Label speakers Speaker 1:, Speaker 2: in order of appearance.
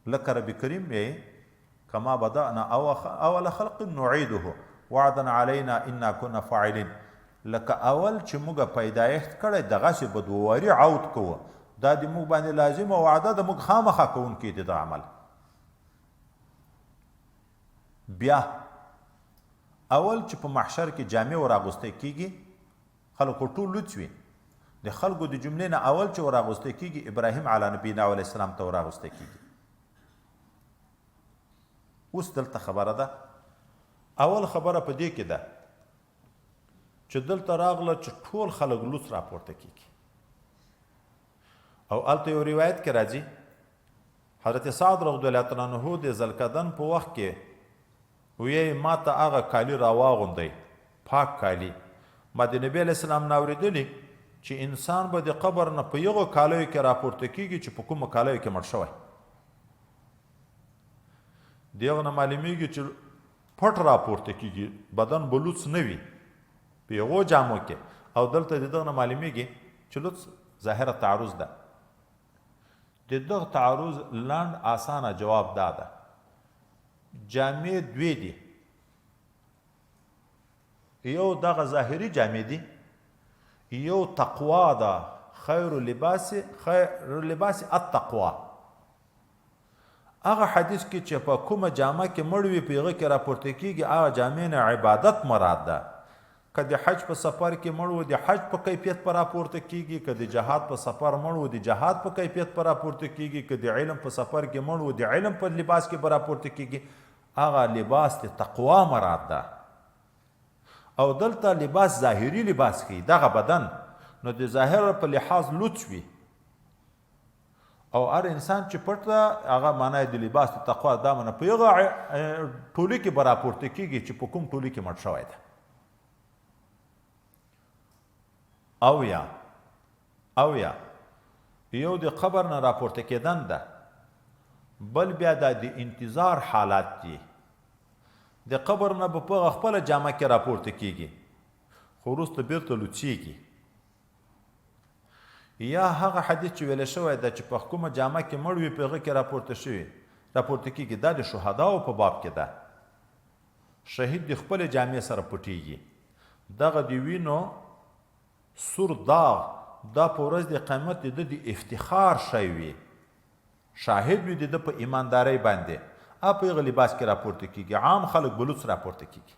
Speaker 1: لکه رب کریم یې کما بدأنا اول خلق نعیده وعدا علینا انا کنا فاعلین لکه اول چې موږ پیدایښت کړی دغسې به دوواري عود کوو دا د موږ باندې لازمه وعده د موږ خامخا کوونکي دي د عمل. بیا اول چې په محشر کې جامې وراغوستی کېږي خلکو ټول لوڅ وي د خلکو د جملې نه اول چې وراغوستی کېږي ابراهیم علی نبینا علیه السلام ته وراغوستی کېږي. اوس دلته خبره ده اول خبره په دې کې ده چې دلته راغله چې ټول خلک لوڅ راپورته کېږي او هلته یو روایت کې راځي حضرت سعد رضی الله تعالی عنه د ذوالقعدن په وخت کې ویې ما ته هغه کالي راواغوندئ پاک کالي ما د نبي علیه السلام نه اورېدلي چې انسان به د قبر نه په یغو کالیو کې راپورته کېږي چې په کومو کالیو کې مړ شوی د هغه نه معلومیږي چې پټ راپورته کېږي بدن به لوڅ نه وي په یغو جامو کې او دلته د دغه نه معلومیږي چې لوڅ ظاهره تعرض ده. د دغه تعرض لنډ اسانه جواب دا ده جامې دوې دي یو دغه ظاهري جامې دي یو تقوا ده خیر لباس التقوا. هغه حدیث کې چې په کومه جامه کې مړ وي په هغه کې راپورته کېږي هغه جامې نه عبادت مراد ده. که د حج په سفر کې مړ و د حج په کیفیت پر راپورته کېږي که د جهاد په سفر مړ و د جهاد په کیفیت پر راپورته کېږي که د علم په سفر کې مړ و د علم په لباس کې به راپورته کېږي هغه لباس د تقوا مراد ده. او دلته لباس ظاهري لباس ښیي دغه بدن نو د ظاهر په لحاظ لوڅ وي او هر انسان چې پټ ده هغه معنی د لباس د تقوا دا معنی په هغه ټولي کې به راپورته کېږي چې په کوم ټولي کې مړ شوی ده. او یا یو د قبر نه راپورته کېدن ده بل بیا د انتظار حالات دي. د قبر نه به په خپله جامه کې راپورته کېږي خو وروسته بیرته لوڅېږي. یا هغه حدیث چې ویلی شوی ده چې په کومه جامه کې مړ وي په هغه کې راپورته کېږي دا د شهداو په باب کې ده. شهید د خپلې جامې سره پټېږي دغه د وینو سور داغ دا په ورځ د قیامت د ده د افتخار شی وي شاهد وي د ده په ایماندارۍ باندې په هغه لباس کې راپورته کېږي عام خلک به لوڅ راپورته کېږي.